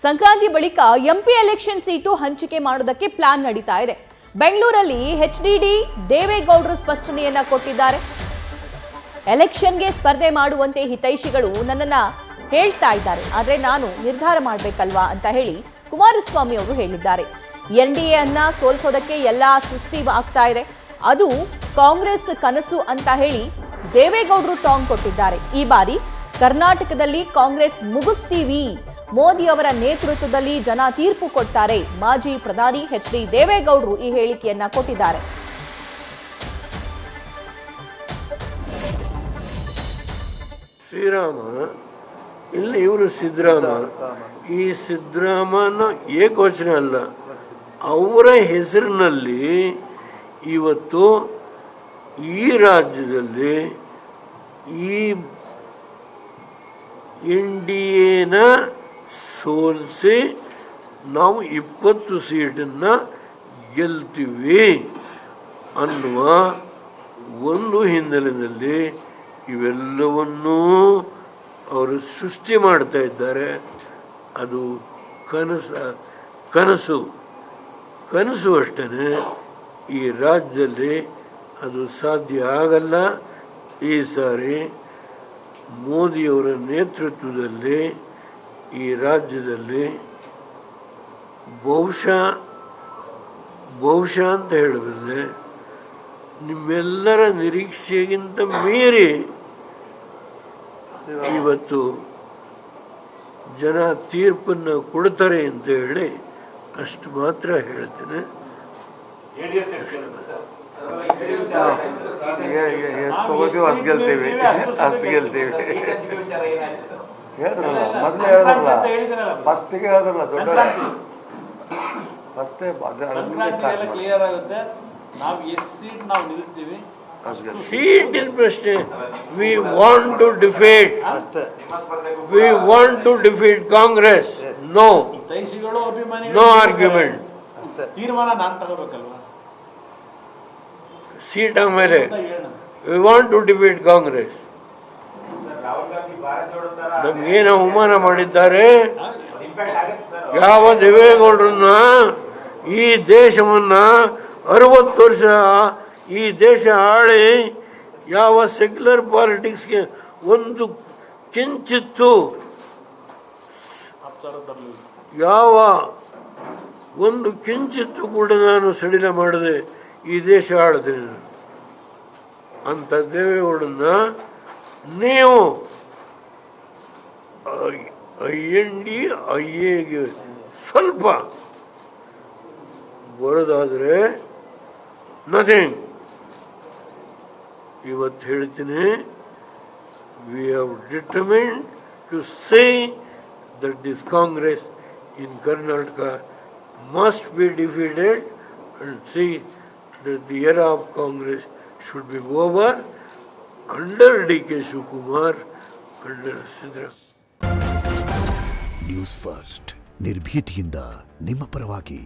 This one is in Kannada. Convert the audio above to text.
ಸಂಕ್ರಾಂತಿ ಬಳಿಕ ಎಂಪಿ ಎಲೆಕ್ಷನ್ ಸೀಟು ಹಂಚಿಕೆ ಮಾಡೋದಕ್ಕೆ ಪ್ಲಾನ್ ನಡೀತಾ ಇದೆ. ಬೆಂಗಳೂರಲ್ಲಿ ಎಚ್ಡಿಡಿ ದೇವೇಗೌಡರು ಸ್ಪಷ್ಟನೆಯನ್ನ ಕೊಟ್ಟಿದ್ದಾರೆ. ಎಲೆಕ್ಷನ್ಗೆ ಸ್ಪರ್ಧೆ ಮಾಡುವಂತೆ ಹಿತೈಷಿಗಳು ನನ್ನನ್ನ ಹೇಳ್ತಾ ಇದ್ದಾರೆ, ಆದ್ರೆ ನಾನು ನಿರ್ಧಾರ ಮಾಡಬೇಕಲ್ವಾ ಅಂತ ಹೇಳಿ ಕುಮಾರಸ್ವಾಮಿ ಅವರು ಹೇಳಿದ್ದಾರೆ. ಎನ್ಡಿಎ ಅನ್ನ ಸೋಲಿಸೋದಕ್ಕೆ ಎಲ್ಲಾ ಸೃಷ್ಟಿ ಆಗ್ತಾ ಇದೆ, ಅದು ಕಾಂಗ್ರೆಸ್ ಕನಸು ಅಂತ ಹೇಳಿ ದೇವೇಗೌಡರು ಟಾಂಗ್ ಕೊಟ್ಟಿದ್ದಾರೆ. ಈ ಬಾರಿ ಕರ್ನಾಟಕದಲ್ಲಿ ಕಾಂಗ್ರೆಸ್ ಮುಗಿಸ್ತೀವಿ, ಮೋದಿ ಅವರ ನೇತೃತ್ವದಲ್ಲಿ ಜನ ತೀರ್ಪು ಕೊಡ್ತಾರೆ, ಮಾಜಿ ಪ್ರಧಾನಿ ಎಚ್.ಡಿ. ದೇವೇಗೌಡರು ಈ ಹೇಳಿಕೆಯನ್ನ ಕೊಟ್ಟಿದ್ದಾರೆ. ಶ್ರೀರಾಮ ಇಲ್ಲಿ ಇವರು ಸಿದ್ದರಾಮ, ಈ ಸಿದ್ದರಾಮನ ಏಕವಚನ ಅಲ್ಲ, ಅವರ ಹೆಸರಿನಲ್ಲಿ ಇವತ್ತು ಈ ರಾಜ್ಯದಲ್ಲಿ ಈ ಎನ್.ಡಿ.ಎನ ಸೋಲಿಸಿ ನಾವು 20 ಸೀಟನ್ನು ಗೆಲ್ತೀವಿ ಅನ್ನುವ ಒಂದು ಹಿನ್ನೆಲೆಯಲ್ಲಿ ಇವೆಲ್ಲವನ್ನೂ ಅವರು ಸೃಷ್ಟಿ ಮಾಡ್ತಾ ಇದ್ದಾರೆ. ಅದು ಕನಸು ಅಷ್ಟೇ. ಈ ರಾಜ್ಯದಲ್ಲಿ ಅದು ಸಾಧ್ಯ ಆಗಲ್ಲ. ಈ ಸಾರಿ ಮೋದಿಯವರ ನೇತೃತ್ವದಲ್ಲಿ ಈ ರಾಜ್ಯದಲ್ಲಿ ಬಹುಶಃ ಅಂತ ಹೇಳಿದ್ರೆ ನಿಮ್ಮೆಲ್ಲರ ನಿರೀಕ್ಷೆಗಿಂತ ಮೀರಿ ಇವತ್ತು ಜನ ತೀರ್ಪನ್ನು ಕೊಡ್ತಾರೆ ಅಂತ ಹೇಳಿ ಅಷ್ಟು ಮಾತ್ರ ಹೇಳ್ತೇನೆ. ಅಷ್ಟು ಗೆಲ್ತೀವಿ ಹೇಳಿದ್ರಲ್ಲ, ಮೊದಲೇ ಹೇಳಿದ್ರಲ್ಲ, ಫಸ್ಟಿಗೆ ಹೇಳಿದ್ರಲ್ಲ, ದೊಡ್ಡ ಫಸ್ಟೇ ಕ್ಲಿಯರ್ ಆಗುತ್ತೆ. ನಾವು ಎಷ್ಟು ಸೀಟ್ ನಾವು ನಿಲ್ತೀವಿ, ಸೀಟಿನ ಪ್ರಶ್ನೆ. We want to defeat Congress. No ಹಿತೈಷಿಗಳು ಅಭಿಮಾನಿಗಳು ನೋ ಆರ್ಗ್ಯುಮೆಂಟ್. ತೀರ್ಮಾನ ನಾನು ತಗೋಬೇಕಲ್ವಾ? ಸೀಟ್ ಆಮೇಲೆ we want to defeat Congress. ನಮ್ಗೇನು ಅವಮಾನ ಮಾಡಿದ್ದಾರೆ. ಯಾವ ದೇವೇಗೌಡರನ್ನ ಈ ದೇಶವನ್ನ 60 ವರ್ಷ ಈ ದೇಶ ಆಳಿ ಯಾವ ಸೆಕ್ಯುಲರ್ ಪಾಲಿಟಿಕ್ಸ್ಗೆ ಒಂದು ಕಿಂಚಿತ್ತು ಕೂಡ ನಾನು ಸಡಿಲ ಮಾಡದೆ ಈ ದೇಶ ಆಳಿದೆ ಅಂತ ದೇವೇಗೌಡನ್ನ ನೀವು NDA ಸ್ವಲ್ಪ ಬರೋದಾದರೆ ನಥಿಂಗ್. ಇವತ್ತು ಹೇಳ್ತೀನಿ, we have determined to say that this Congress in Karnataka must be defeated and see that the era of Congress should be over under D.K. Shivakumar, under Sidra. News first ನಿರ್ಭೀತಿಯಿಂದ ನಿಮ್ಮ ಪರವಾಗಿ.